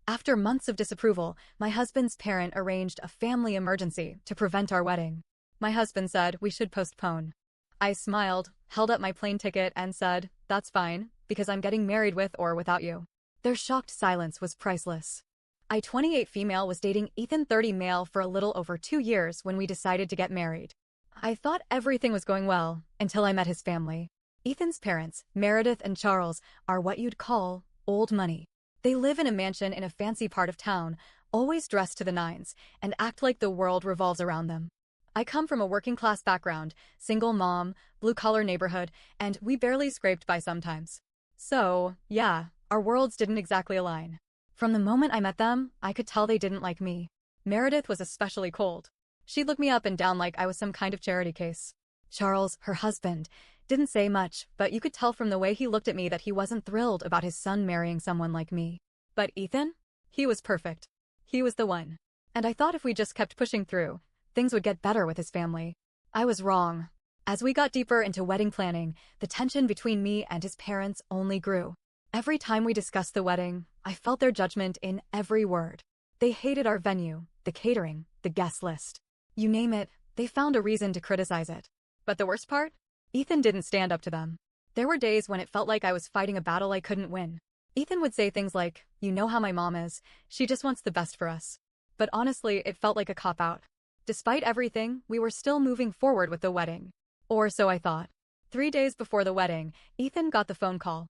After months of disapproval, my husband's parent arranged a family emergency to prevent our wedding. My husband said we should postpone. I smiled, held up my plane ticket, and said, "That's fine, because I'm getting married with or without you." Their shocked silence was priceless. I, 28 female, was dating Ethan, 30 male, for a little over 2 years when we decided to get married. I thought everything was going well until I met his family. Ethan's parents, Meredith and Charles, are what you'd call old money. They live in a mansion in a fancy part of town, always dressed to the nines, and act like the world revolves around them. I come from a working-class background, single mom, blue-collar neighborhood, and we barely scraped by sometimes. So, yeah, our worlds didn't exactly align. From the moment I met them, I could tell they didn't like me. Meredith was especially cold. She'd look me up and down like I was some kind of charity case. Charles, her husband, didn't say much, but you could tell from the way he looked at me that he wasn't thrilled about his son marrying someone like me. But Ethan? He was perfect. He was the one. And I thought if we just kept pushing through, things would get better with his family. I was wrong. As we got deeper into wedding planning, the tension between me and his parents only grew. Every time we discussed the wedding, I felt their judgment in every word. They hated our venue, the catering, the guest list. You name it, they found a reason to criticize it. But the worst part? Ethan didn't stand up to them. There were days when it felt like I was fighting a battle I couldn't win. Ethan would say things like, "You know how my mom is, she just wants the best for us." But honestly, it felt like a cop-out. Despite everything, we were still moving forward with the wedding. Or so I thought. 3 days before the wedding, Ethan got the phone call.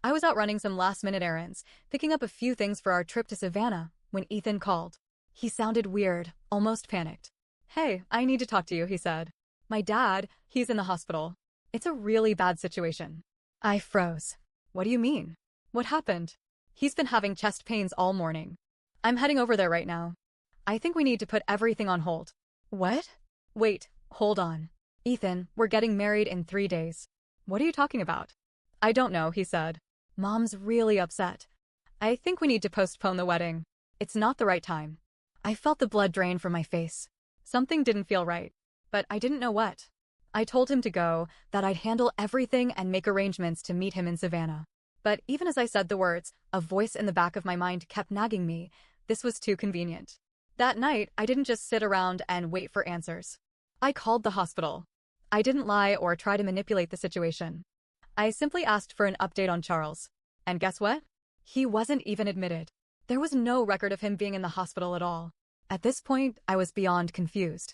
I was out running some last-minute errands, picking up a few things for our trip to Savannah, when Ethan called. He sounded weird, almost panicked. "Hey, I need to talk to you," he said. "My dad, he's in the hospital. It's a really bad situation." I froze. "What do you mean? What happened?" "He's been having chest pains all morning. I'm heading over there right now. I think we need to put everything on hold." "What?" "Wait, hold on. Ethan, we're getting married in 3 days." "What are you talking about?" "I don't know," he said. "Mom's really upset. I think we need to postpone the wedding. It's not the right time." I felt the blood drain from my face. Something didn't feel right, but I didn't know what. I told him to go, that I'd handle everything and make arrangements to meet him in Savannah. But even as I said the words, a voice in the back of my mind kept nagging me. This was too convenient. That night, I didn't just sit around and wait for answers. I called the hospital. I didn't lie or try to manipulate the situation. I simply asked for an update on Charles. And guess what? He wasn't even admitted. There was no record of him being in the hospital at all. At this point, I was beyond confused.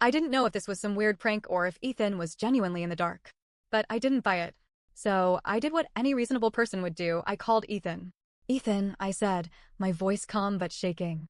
I didn't know if this was some weird prank or if Ethan was genuinely in the dark. But I didn't buy it. So I did what any reasonable person would do. I called Ethan. "Ethan," I said, my voice calm but shaking.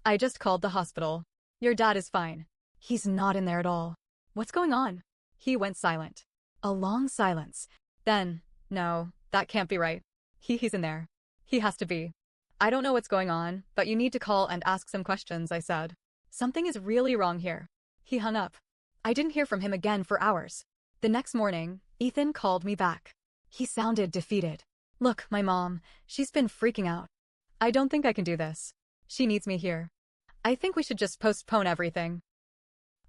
"I just called the hospital. Your dad is fine." "He's not in there at all." "What's going on?" He went silent. A long silence. Then, "No, that can't be right. He's in there. He has to be. I don't know what's going on, but you need to call and ask some questions," I said. "Something is really wrong here." He hung up. I didn't hear from him again for hours. The next morning, Ethan called me back. He sounded defeated. "Look, my mom, she's been freaking out. I don't think I can do this. She needs me here. I think we should just postpone everything."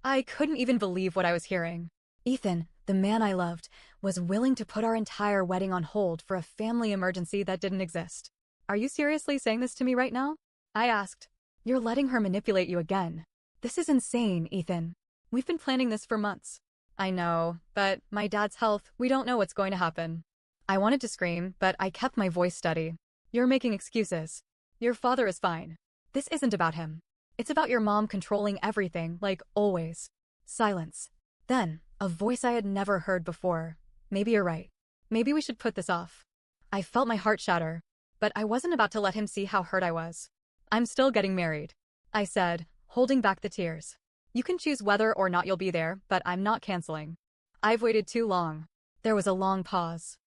I couldn't even believe what I was hearing. Ethan, the man I loved, was willing to put our entire wedding on hold for a family emergency that didn't exist. "Are you seriously saying this to me right now?" I asked. "You're letting her manipulate you again. This is insane, Ethan. We've been planning this for months." "I know, but my dad's health, we don't know what's going to happen." I wanted to scream, but I kept my voice steady. "You're making excuses. Your father is fine. This isn't about him. It's about your mom controlling everything, like always." Silence. Then, a voice I had never heard before. "Maybe you're right. Maybe we should put this off." I felt my heart shatter, but I wasn't about to let him see how hurt I was. "I'm still getting married," I said, holding back the tears. "You can choose whether or not you'll be there, but I'm not canceling. I've waited too long." There was a long pause.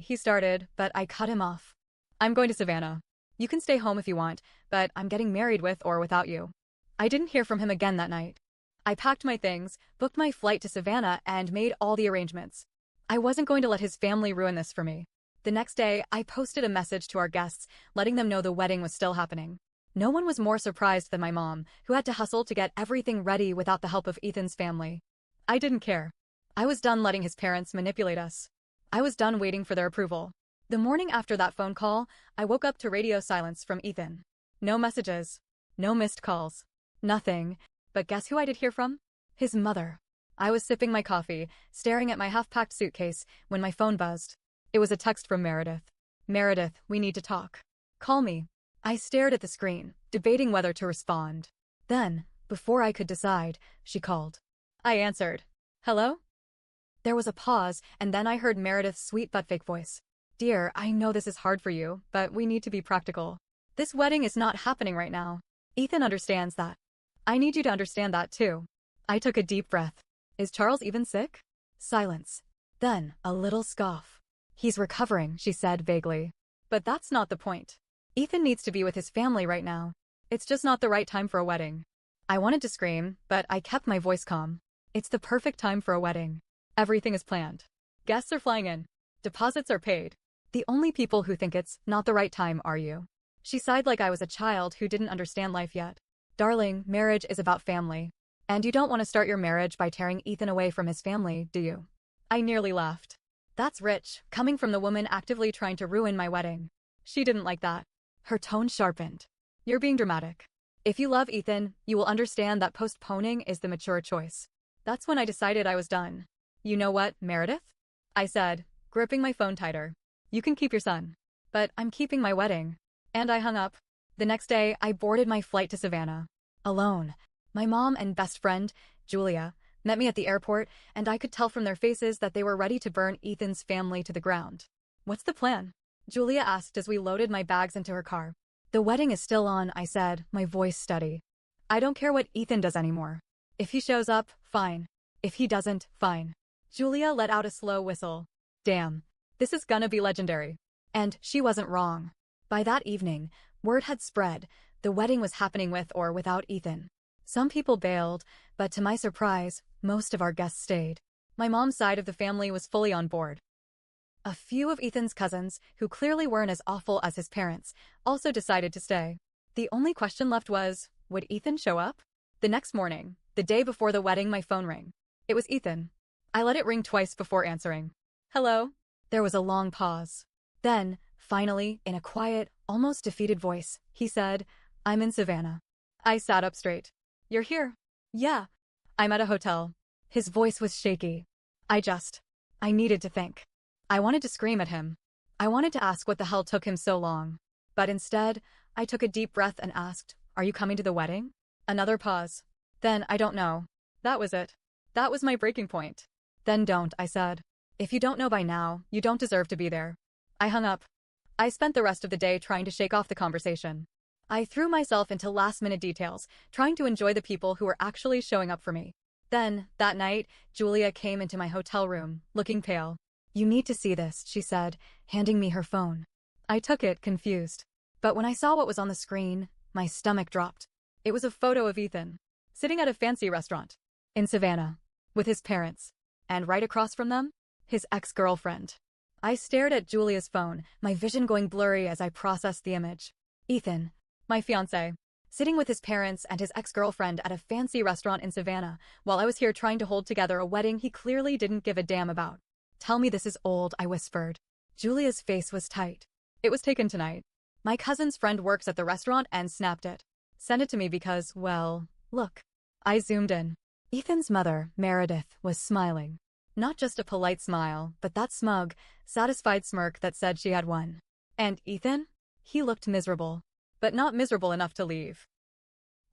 He started, but I cut him off. "I'm going to Savannah. You can stay home if you want, but I'm getting married with or without you." I didn't hear from him again that night. I packed my things, booked my flight to Savannah, and made all the arrangements. I wasn't going to let his family ruin this for me. The next day, I posted a message to our guests, letting them know the wedding was still happening. No one was more surprised than my mom, who had to hustle to get everything ready without the help of Ethan's family. I didn't care. I was done letting his parents manipulate us. I was done waiting for their approval. The morning after that phone call, I woke up to radio silence from Ethan. No messages. No missed calls. Nothing. But guess who I did hear from? His mother. I was sipping my coffee, staring at my half-packed suitcase, when my phone buzzed. It was a text from Meredith. Meredith, we need to talk. Call me. I stared at the screen, debating whether to respond. Then, before I could decide, she called. I answered. Hello? There was a pause, and then I heard Meredith's sweet but fake voice. Dear, I know this is hard for you, but we need to be practical. This wedding is not happening right now. Ethan understands that. I need you to understand that too. I took a deep breath. Is Charles even sick? Silence. Then, a little scoff. He's recovering, she said vaguely. But that's not the point. Ethan needs to be with his family right now. It's just not the right time for a wedding. I wanted to scream, but I kept my voice calm. It's the perfect time for a wedding. Everything is planned. Guests are flying in. Deposits are paid. The only people who think it's not the right time are you. She sighed like I was a child who didn't understand life yet. Darling, marriage is about family. And you don't want to start your marriage by tearing Ethan away from his family, do you? I nearly laughed. That's rich, coming from the woman actively trying to ruin my wedding. She didn't like that. Her tone sharpened. You're being dramatic. If you love Ethan, you will understand that postponing is the mature choice. That's when I decided I was done. You know what, Meredith? I said, gripping my phone tighter. You can keep your son. But I'm keeping my wedding. And I hung up. The next day, I boarded my flight to Savannah. Alone. My mom and best friend, Julia, met me at the airport, and I could tell from their faces that they were ready to burn Ethan's family to the ground. What's the plan? Julia asked as we loaded my bags into her car. The wedding is still on, I said, my voice steady. I don't care what Ethan does anymore. If he shows up, fine. If he doesn't, fine. Julia let out a slow whistle. Damn. This is gonna be legendary. And she wasn't wrong. By that evening, word had spread. The wedding was happening with or without Ethan. Some people bailed, but to my surprise, most of our guests stayed. My mom's side of the family was fully on board. A few of Ethan's cousins, who clearly weren't as awful as his parents, also decided to stay. The only question left was, would Ethan show up? The next morning, the day before the wedding, my phone rang. It was Ethan. I let it ring twice before answering. Hello? There was a long pause. Then, finally, in a quiet, almost defeated voice, he said, I'm in Savannah. I sat up straight. You're here? Yeah. I'm at a hotel. His voice was shaky. I needed to think. I wanted to scream at him. I wanted to ask what the hell took him so long. But instead, I took a deep breath and asked, are you coming to the wedding? Another pause. Then, I don't know. That was it. That was my breaking point. Then don't, I said. If you don't know by now, you don't deserve to be there. I hung up. I spent the rest of the day trying to shake off the conversation. I threw myself into last-minute details, trying to enjoy the people who were actually showing up for me. Then, that night, Julia came into my hotel room, looking pale. You need to see this, she said, handing me her phone. I took it, confused. But when I saw what was on the screen, my stomach dropped. It was a photo of Ethan, sitting at a fancy restaurant, in Savannah, with his parents. And right across from them, his ex-girlfriend. I stared at Julia's phone, my vision going blurry as I processed the image. Ethan, my fiancé, sitting with his parents and his ex-girlfriend at a fancy restaurant in Savannah, while I was here trying to hold together a wedding he clearly didn't give a damn about. Tell me this is old, I whispered. Julia's face was tight. It was taken tonight. My cousin's friend works at the restaurant and snapped it. Send it to me because, well, look. I zoomed in. Ethan's mother, Meredith, was smiling. Not just a polite smile, but that smug, satisfied smirk that said she had won. And Ethan? He looked miserable. But not miserable enough to leave.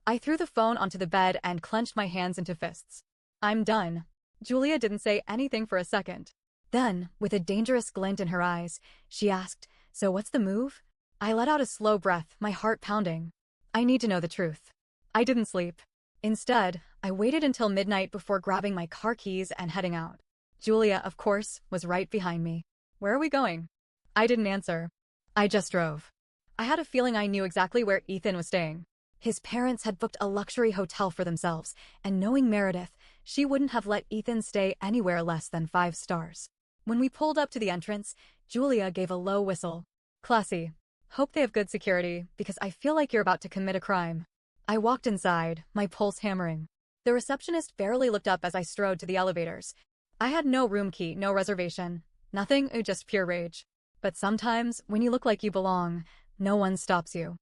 I threw the phone onto the bed and clenched my hands into fists. I'm done. Julia didn't say anything for a second. Then, with a dangerous glint in her eyes, she asked, so what's the move? I let out a slow breath, my heart pounding. I need to know the truth. I didn't sleep. Instead, I waited until midnight before grabbing my car keys and heading out. Julia, of course, was right behind me. Where are we going? I didn't answer. I just drove. I had a feeling I knew exactly where Ethan was staying. His parents had booked a luxury hotel for themselves, and knowing Meredith, she wouldn't have let Ethan stay anywhere less than 5 stars. When we pulled up to the entrance, Julia gave a low whistle. Classy. Hope they have good security, because I feel like you're about to commit a crime. I walked inside, my pulse hammering. The receptionist barely looked up as I strode to the elevators. I had no room key, no reservation. Nothing, just pure rage. But sometimes, when you look like you belong, no one stops you.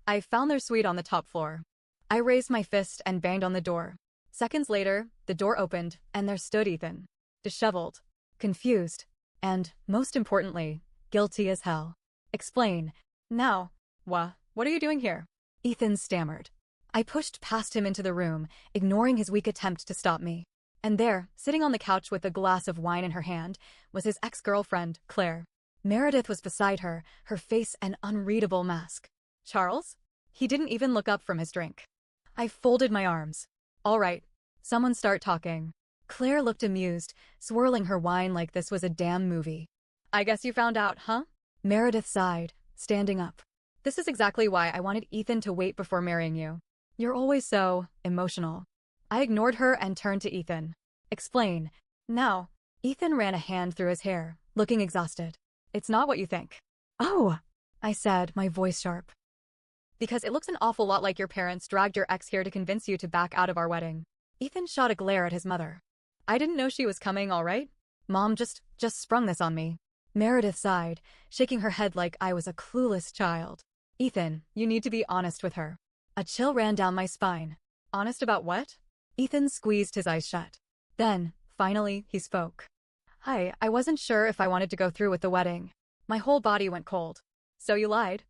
I found their suite on the top floor. I raised my fist and banged on the door. Seconds later, the door opened, and there stood Ethan. Disheveled, confused, and, most importantly, guilty as hell. Explain. Now. What are you doing here? Ethan stammered. I pushed past him into the room, ignoring his weak attempt to stop me. And there, sitting on the couch with a glass of wine in her hand, was his ex-girlfriend, Claire. Meredith was beside her, her face an unreadable mask. Charles? He didn't even look up from his drink. I folded my arms. All right. Someone start talking. Claire looked amused, swirling her wine like this was a damn movie. I guess you found out, huh? Meredith sighed, standing up. This is exactly why I wanted Ethan to wait before marrying you. You're always so emotional. I ignored her and turned to Ethan. Explain. Now. Ethan ran a hand through his hair, looking exhausted. It's not what you think. Oh, I said, my voice sharp. Because it looks an awful lot like your parents dragged your ex here to convince you to back out of our wedding. Ethan shot a glare at his mother. I didn't know she was coming, all right? Mom just sprung this on me. Meredith sighed, shaking her head like I was a clueless child. Ethan, you need to be honest with her. A chill ran down my spine. Honest about what? Ethan squeezed his eyes shut. Then, finally, he spoke. I wasn't sure if I wanted to go through with the wedding. My whole body went cold. So you lied?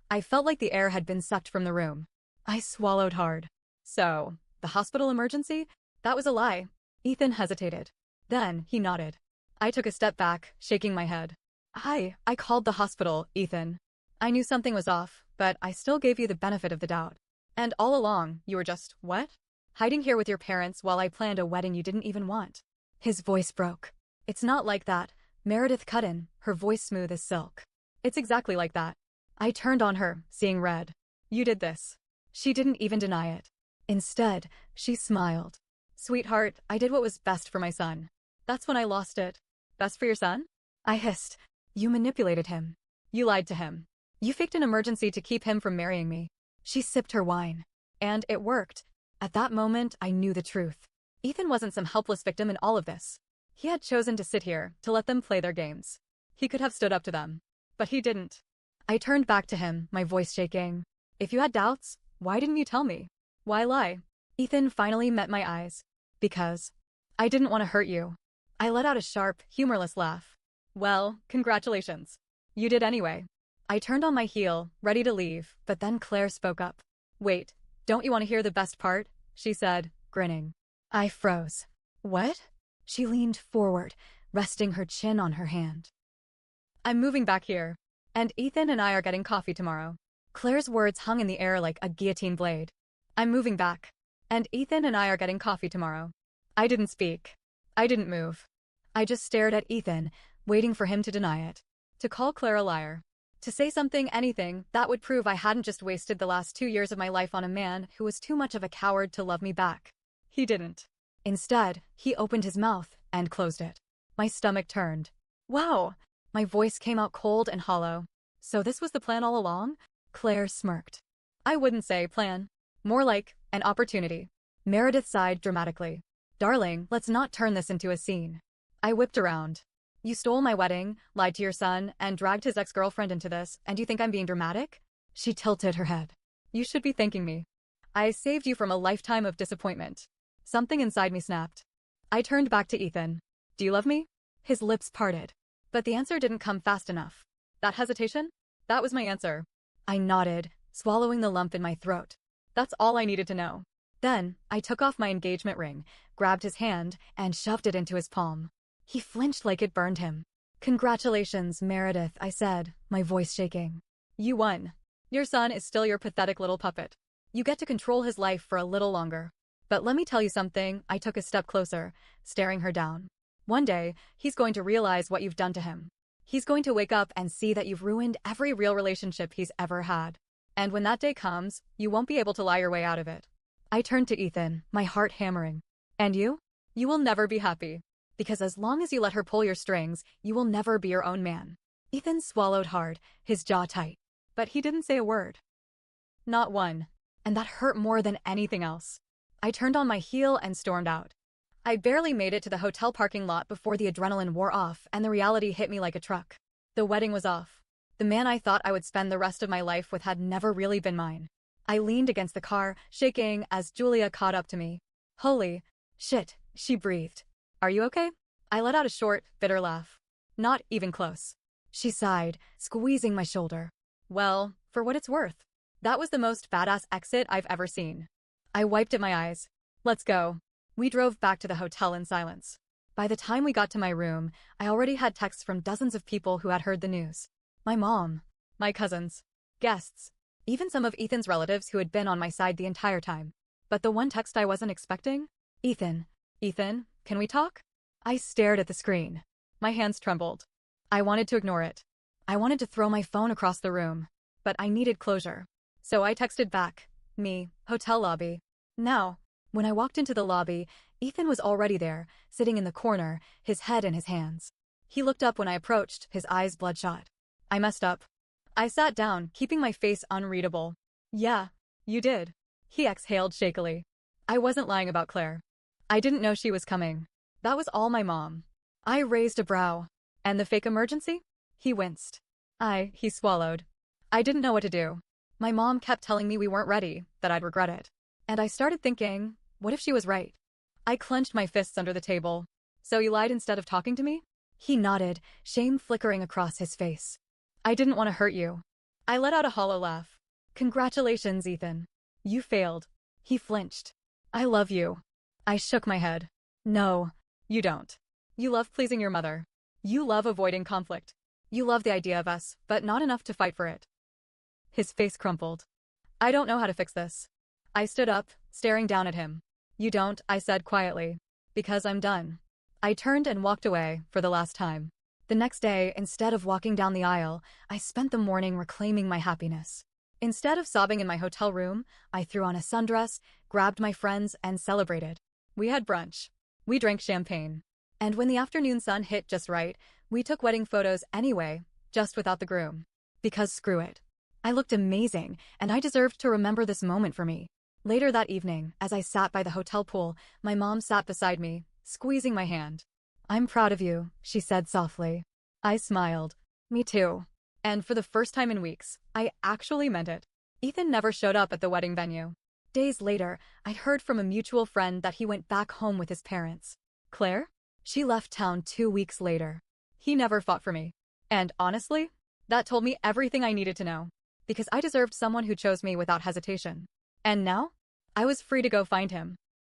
I felt like the air had been sucked from the room. I swallowed hard. So, the hospital emergency? That was a lie. Ethan hesitated. Then, he nodded. I took a step back, shaking my head. I called the hospital, Ethan. I knew something was off, but I still gave you the benefit of the doubt. And all along, you were just, what? Hiding here with your parents while I planned a wedding you didn't even want. His voice broke. It's not like that. Meredith cut in, her voice smooth as silk. It's exactly like that. I turned on her, seeing red. You did this. She didn't even deny it. Instead, she smiled. Sweetheart, I did what was best for my son. That's when I lost it. Best for your son? I hissed. You manipulated him. You lied to him. You faked an emergency to keep him from marrying me. She sipped her wine. And it worked. At that moment, I knew the truth. Ethan wasn't some helpless victim in all of this. He had chosen to sit here, to let them play their games. He could have stood up to them. But he didn't. I turned back to him, my voice shaking. If you had doubts, why didn't you tell me? Why lie? Ethan finally met my eyes. Because I didn't want to hurt you. I let out a sharp, humorless laugh. Well, congratulations. You did anyway. I turned on my heel, ready to leave, but then Claire spoke up. Wait, don't you want to hear the best part? She said, grinning. I froze. What? She leaned forward, resting her chin on her hand. I'm moving back here. And Ethan and I are getting coffee tomorrow. Claire's words hung in the air like a guillotine blade. I'm moving back. And Ethan and I are getting coffee tomorrow. I didn't speak. I didn't move. I just stared at Ethan, waiting for him to deny it. To call Claire a liar. To say something, anything, that would prove I hadn't just wasted the last 2 years of my life on a man who was too much of a coward to love me back. He didn't. Instead, he opened his mouth and closed it. My stomach turned. Wow! My voice came out cold and hollow. So this was the plan all along? Claire smirked. I wouldn't say plan. More like an opportunity. Meredith sighed dramatically. Darling, let's not turn this into a scene. I whipped around. You stole my wedding, lied to your son, and dragged his ex-girlfriend into this, and you think I'm being dramatic? She tilted her head. You should be thanking me. I saved you from a lifetime of disappointment. Something inside me snapped. I turned back to Ethan. Do you love me? His lips parted. But the answer didn't come fast enough. That hesitation? That was my answer. I nodded, swallowing the lump in my throat. That's all I needed to know. Then, I took off my engagement ring, grabbed his hand, and shoved it into his palm. He flinched like it burned him. Congratulations, Meredith, I said, my voice shaking. You won. Your son is still your pathetic little puppet. You get to control his life for a little longer. But let me tell you something, I took a step closer, staring her down. One day, he's going to realize what you've done to him. He's going to wake up and see that you've ruined every real relationship he's ever had. And when that day comes, you won't be able to lie your way out of it. I turned to Ethan, my heart hammering. And you? You will never be happy. Because as long as you let her pull your strings, you will never be your own man. Ethan swallowed hard, his jaw tight. But he didn't say a word. Not one. And that hurt more than anything else. I turned on my heel and stormed out. I barely made it to the hotel parking lot before the adrenaline wore off and the reality hit me like a truck. The wedding was off. The man I thought I would spend the rest of my life with had never really been mine. I leaned against the car, shaking, as Julia caught up to me. Holy shit, she breathed. Are you okay? I let out a short, bitter laugh. Not even close. She sighed, squeezing my shoulder. Well, for what it's worth. That was the most badass exit I've ever seen. I wiped at my eyes. Let's go. We drove back to the hotel in silence. By the time we got to my room, I already had texts from dozens of people who had heard the news. My mom, my cousins, guests, even some of Ethan's relatives who had been on my side the entire time. But the one text I wasn't expecting? Ethan, can we talk? I stared at the screen. My hands trembled. I wanted to ignore it. I wanted to throw my phone across the room. But I needed closure. So I texted back. Me, hotel lobby. Now, when I walked into the lobby, Ethan was already there, sitting in the corner, his head in his hands. He looked up when I approached, his eyes bloodshot. I messed up. I sat down, keeping my face unreadable. Yeah, you did. He exhaled shakily. I wasn't lying about Claire. I didn't know she was coming. That was all my mom. I raised a brow. And the fake emergency? He winced. He swallowed. I didn't know what to do. My mom kept telling me we weren't ready, that I'd regret it. And I started thinking, what if she was right? I clenched my fists under the table. So you lied instead of talking to me? He nodded, shame flickering across his face. I didn't want to hurt you. I let out a hollow laugh. Congratulations, Ethan. You failed. He flinched. I love you. I shook my head. No, you don't. You love pleasing your mother. You love avoiding conflict. You love the idea of us, but not enough to fight for it. His face crumpled. I don't know how to fix this. I stood up, staring down at him. You don't, I said quietly. Because I'm done. I turned and walked away, for the last time. The next day, instead of walking down the aisle, I spent the morning reclaiming my happiness. Instead of sobbing in my hotel room, I threw on a sundress, grabbed my friends, and celebrated. We had brunch. We drank champagne. And when the afternoon sun hit just right, we took wedding photos anyway, just without the groom. Because screw it. I looked amazing, and I deserved to remember this moment for me. Later that evening, as I sat by the hotel pool, my mom sat beside me, squeezing my hand. I'm proud of you, she said softly. I smiled. Me too. And for the first time in weeks, I actually meant it. Ethan never showed up at the wedding venue. Days later, I'd heard from a mutual friend that he went back home with his parents. Claire? She left town 2 weeks later. He never fought for me. And honestly, that told me everything I needed to know. Because I deserved someone who chose me without hesitation. And now? I was free to go find him.